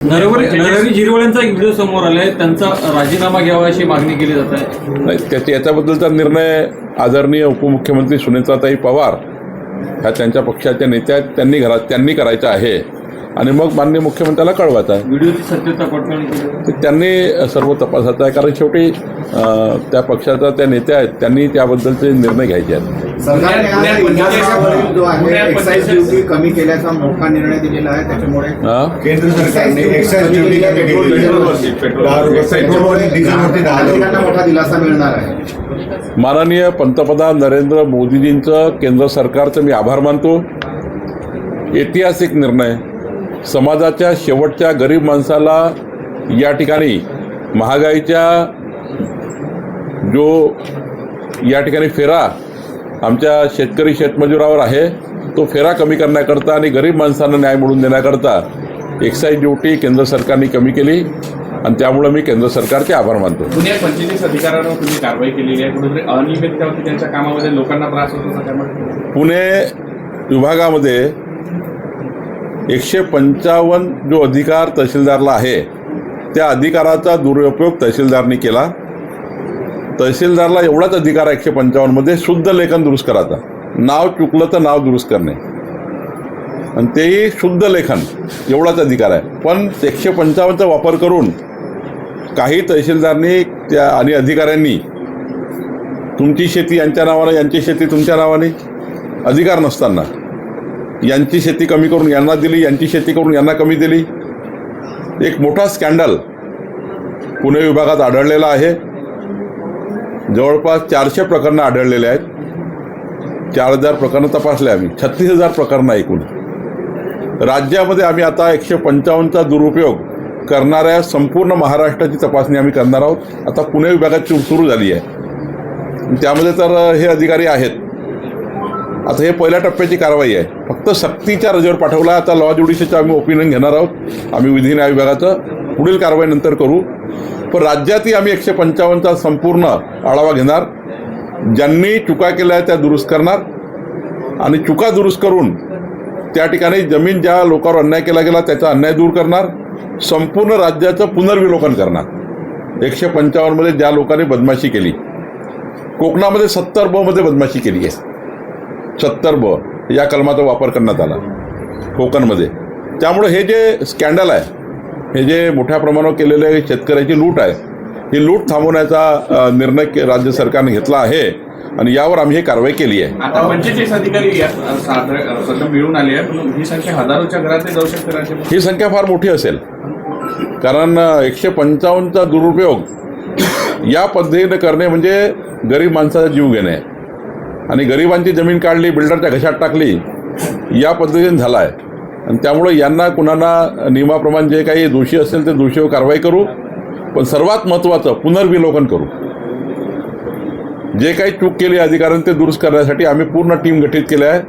नरहरी झिरवळ्यांचा एक व्हिडिओ समोर आलाय, त्यांचा राजीनामा घ्यावा अशी मागणी केली जात आहे. नाही, याच्याबद्दलचा निर्णय आदरणीय उपमुख्यमंत्री सुनेत्राताई पवार ह्या त्यांच्या पक्षाच्या नेत्या आहेत, त्यांनी करायचा आहे आणि मग माननीय मुख्यमंत्र्याला कळवायचा आहे. व्हिडिओची सत्यता पडताळणी त्यांनी सर्व तपासायचं आहे, कारण शेवटी त्या पक्षाचा त्या नेत्या आहेत, त्यांनी त्याबद्दलचे निर्णय घ्यायचे आहेत. सरकारने जो आहे एक्साइज ड्युटी कमी केल्याचा मोठा निर्णय दिलेला आहे, त्याच्यामुळे केंद्र सरकारने एक्साइज ड्युटी कमी केली, नागरिकांना मोठा दिलासा मिळणार आहे. माननीय पंतप्रधान नरेंद्र मोदीजींचं केंद्र सरकारचं मी आभार मानतो. ऐतिहासिक निर्णय, समाजाच्या शेवटच्या गरीब माणसाला या ठिकाणी महागाईच्या जो या ठिकाणी फेरा आमच्या शेतकरी शेतमजुरावर आहे, तो फेरा कमी करण्याकरता आणि गरीब माणसांना न्याय मिळवून देण्याकरता एक्साईज ड्युटी केंद्र सरकारने कमी केली आणि त्यामुळे मी केंद्र सरकारचे आभार मानतो. पुणे 45 अधिकाऱ्यांवर तुम्ही कारवाई केलेली आहे, कुठेतरी अनियमितता होती त्यांच्या कामामध्ये, लोकांना त्रास होत होता त्यामुळे. पुणे विभागामध्ये 155 जो अधिकार तहसीलदारला आहे, त्या अधिकाराचा दुरुपयोग तहसीलदारनी केला. तहसीलदारला एवढाच अधिकार आहे 155 मध्ये, शुद्ध लेखन दुरुस्त करायचा, नाव चुकलं तर नाव दुरुस्त करणे आणि तेही शुद्ध लेखन, एवढाच अधिकार आहे. पण 155चा वापर करून काही तहसीलदारनी त्या आणि अधिकाऱ्यांनी तुमची शेती यांच्या नावाने, यांची शेती तुमच्या नावाने, अधिकार नसताना यांची शेती कमी करून यांना दिली, यांची शेती करून यांना कमी दिली. एक मोठा स्कॅन्डल पुणे विभागात आढळलेला आहे. जवळपास 400 प्रकरणं आढळलेले आहेत. 4000 प्रकरणं तपासले आम्ही, 36,000 प्रकरणं एकूण. राज्यामध्ये आम्ही आता 155चा दुरुपयोग करणाऱ्या संपूर्ण महाराष्ट्राची तपासणी आम्ही करणार आहोत. आता पुणे विभागात सुरू झाली आहे, त्यामध्ये तर हे अधिकारी आहेत. आता हे पहिल्या टप्प्याची कारवाई आहे. फक्त सक्तीच्या रजेवर पाठवला. आता लॉ ज्युडिशियलचं आम्ही ओपिनियन घेणार आहोत. आम्ही विधी न्याय विभागाचं पुढील कारवाई नंतर करू. पण राज्यातही आम्ही 155चा संपूर्ण आढावा घेणार. ज्यांनी चुका केल्या त्या दुरुस्त करणार आणि चुका दुरुस्त करून त्या ठिकाणी जमीन ज्या लोकांवर अन्याय केला गेला त्याचा अन्याय दूर करणार. संपूर्ण राज्याचं पुनर्विलोकन करणार. 155 मध्ये ज्या लोकांनी बदमाशी केली, कोकणामध्ये 70B मध्ये बदमाशी केली आहे. 70B या कलमाचा वापर करण्यात आला कोकणमध्ये. त्यामुळे हे जे स्कॅन्डल आहे, हे जे मोठ्या प्रमाणावर केलेले शेतकऱ्याची लूट आहे, ही लूट थांबवण्याचा निर्णय राज्य सरकारने घेतला आहे आणि यावर आम्ही ही कारवाई केली आहे. आता 45 अधिकारी सध्या मिळून आले आहेत. ही संख्या हजारोच्या घरात जाऊ शकते. ही संख्या फार मोठी असेल, कारण 155चा दुरुपयोग या पद्धतीने करणे म्हणजे गरीब माणसाचा जीव घेणे आणि गरिबांची जमीन काढली, बिल्डरच्या घशात टाकली, या पद्धतीने झाला आहे. आणि त्यामुळे यांना कुणाला नियमाप्रमाणे जे काही दोषी असेल ते दोषीवर कारवाई करू. पण सर्वात महत्त्वाचं पुनर्विलोकन करू. जे काही चूक केली अधिकाऱ्यांनी ते दुरुस्त करण्यासाठी आम्ही पूर्ण टीम गठीत केली आहे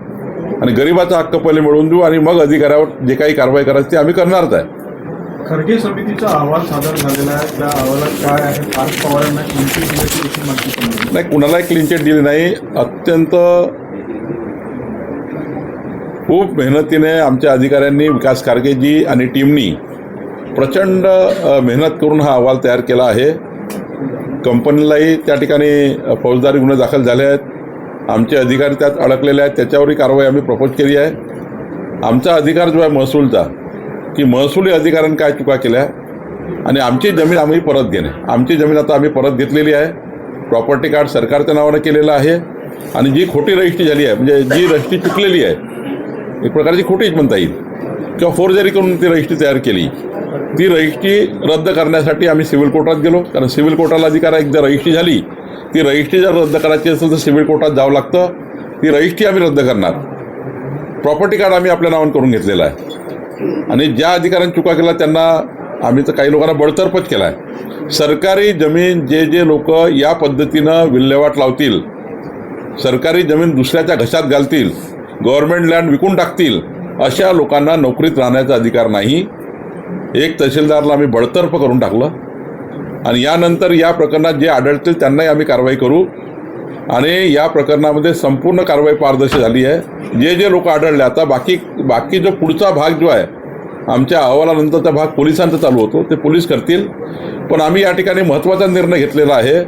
आणि गरिबाचा हक्क पहिले मिळवून देऊ आणि मग अधिकाऱ्यावर जे काही कारवाई करायची ते आम्ही करणारच आहे. खर्गे समितीचा अहवाल सादर झालेला आहे. त्या अहवालात काय आहे? पार्थ पवारांना क्लीन चिट दिल्याची अशी माहिती नाही, कुणालाही क्लीन चिट दिली नाही. अत्यंत खूप मेहनतीने आमच्या अधिकाऱ्यांनी, विकास खारगेजी आणि टीमनी प्रचंड मेहनत करून हा अहवाल तयार केला आहे. कंपनीलाही त्या ठिकाणी फौजदारी गुन्हे दाखल झाले आहेत. आमचे अधिकारी त्यात अडकलेले आहेत, त्याच्यावरही कारवाई आम्ही प्रपोज केली आहे. आमचा अधिकार जो आहे महसूलचा, की महसुली अधिकाऱ्यांनी काय चुका केल्या आणि आमची जमीन आम्ही परत घेणे. आमची जमीन आता आम्ही परत घेतलेली आहे. प्रॉपर्टी कार्ड सरकारच्या नावानं केलेलं आहे आणि जी खोटी रजिस्ट्री झाली आहे, म्हणजे जी रजिस्ट्री चुकलेली आहे, एक प्रकारची खोटीच म्हणता येईल, किंवा फोर्जरी करून ती रजिस्ट्री तयार केली, ती रजिस्ट्री रद्द करण्यासाठी आम्ही सिव्हिल कोर्टात गेलो. कारण सिव्हिल कोर्टाला अधिकार आहे, एकदा रजिस्ट्री झाली, ती रजिस्ट्री जर रद्द करायची असेल तर सिव्हिल कोर्टात जावं लागतं. ती रजिस्ट्री आम्ही रद्द करणार. प्रॉपर्टी कार्ड आम्ही आपल्या नावानं करून घेतलेलं आहे आणि ज्या अधिकाऱ्यांनी चुका केला त्यांना आम्ही तर काही लोकांना बडतर्फच केला आहे. सरकारी जमीन जे लोक या पद्धतीनं विल्हेवाट लावतील, सरकारी जमीन दुसऱ्याच्या घशात घालतील, गव्हर्नमेंट लँड विकून टाकतील, अशा लोकांना नोकरीत राहण्याचा अधिकार नाही. एक तहसीलदारला आम्ही बडतर्फ करून टाकलं आणि यानंतर या प्रकरणात जे आढळतील त्यांनाही आम्ही कारवाई करू आणि या प्रकरणामध्ये संपूर्ण कारवाई पारदर्शी झाली आहे. जे लोक आढळले, आता बाकी जो पुढचा भाग जो आहे आमच्या अहवालानंतरचा भाग पोलिसांचा चालू होतो, ते पोलीस करतील. पण आम्ही या ठिकाणी महत्त्वाचा निर्णय घेतलेला आहे.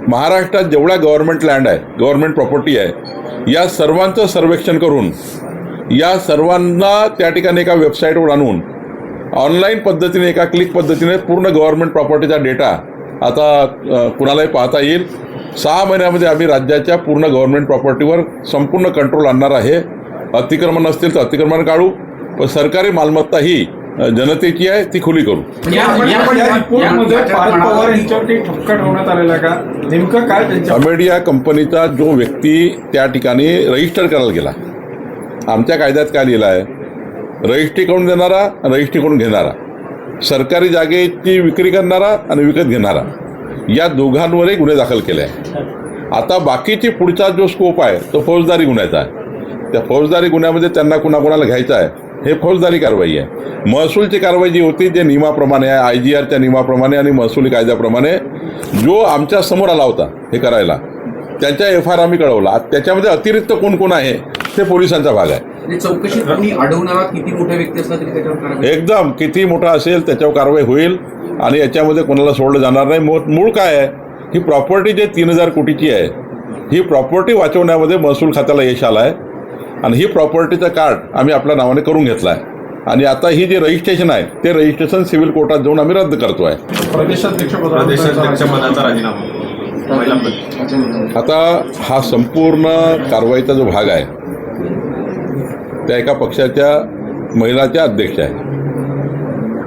महाराष्ट्रात जेवढ्या गव्हर्नमेंट लँड आहे, गव्हर्नमेंट प्रॉपर्टी आहे, या सर्वांचं सर्वेक्षण करून या सर्वांना त्या ठिकाणी एका वेबसाईटवर आणून ऑनलाईन पद्धतीने एका क्लिक पद्धतीने पूर्ण गव्हर्नमेंट प्रॉपर्टीचा डेटा आता कुणालाही पाहता येईल. 6 महिन्यामध्ये आम्ही राज्याच्या पूर्ण गव्हर्नमेंट प्रॉपर्टीवर संपूर्ण कंट्रोल आणणार आहे. अतिक्रमण असतील तर अतिक्रमण काढू, पण सरकारी मालमत्ता ही जनतेची आहे ती खुली करू. या रिपोर्टमध्ये पार्थ पवार यांच्यावरती ठपका ठेवण्यात आलेला आहे का? नेमकं काय त्यांच्या अमेडिया कंपनीचा जो व्यक्ती त्या ठिकाणी रजिस्टर करायला गेला, आमच्या कायद्यात काय लिहिलं आहे, रजिस्ट्री करून देणारा, रजिस्ट्री करून घेणारा, सरकारी जागेची विक्री करणारा आणि विकत घेणारा, या दोघांवरही गुन्हे दाखल केले आहे. आता बाकीची पुढचा जो स्कोप आहे तो फौजदारी गुन्ह्याचा आहे. त्या फौजदारी गुन्ह्यामध्ये त्यांना कुणाकुणाला घ्यायचं आहे हे फौजदारी कारवाई आहे. महसूलची कारवाई जी होती जे नियमाप्रमाणे आहे, IGRच्या नियमाप्रमाणे आणि महसुली कायद्याप्रमाणे जो आमच्या समोर आला होता हे करायला, त्याच्या FIR आम्ही कळवला. त्याच्यामध्ये अतिरिक्त कोण कोण आहे ते पोलिसांचा भाग आहे. चौकशीत कोणी अडवणारा किती मोठा व्यक्ती असला तरी त्याच्यावर कारवाई एकदम किती मोठा असेल त्याच्यावर कारवाई होईल आणि याच्यामध्ये कोणाला सोडलं जाणार नाही. मूळ काय आहे, ही प्रॉपर्टी जे 3000 कोटीची आहे, ही प्रॉपर्टी वाचवण्यामध्ये महसूल खात्याला यश आलं आहे आणि ही प्रॉपर्टीचं कार्ड आम्ही आपल्या नावाने करून घेतलं आहे. आणि आता ही जे रजिस्ट्रेशन आहे ते रजिस्ट्रेशन सिव्हिल कोर्टात जाऊन आम्ही रद्द करतो आहे. प्रदेशाध्यक्षपदाचा राजीनामा आता हा संपूर्ण कारवाईचा जो भाग आहे त्या एका पक्षाच्या महिलाच्या अध्यक्ष आहे.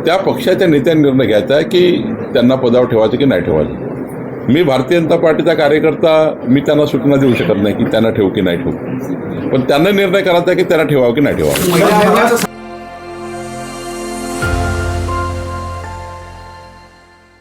त्या पक्षाच्या नेत्यांनी निर्णय घ्यायचा आहे की त्यांना पदावर ठेवायचं की नाही ठेवायचं. मी भारतीय जनता पार्टीचा कार्यकर्ता, मी त्यांना सूचना देऊ शकत नाही की त्यांना ठेवू की नाही ठेवू, पण त्यांना निर्णय करायचा आहे की त्यांना ठेवावं की नाही ठेवावं.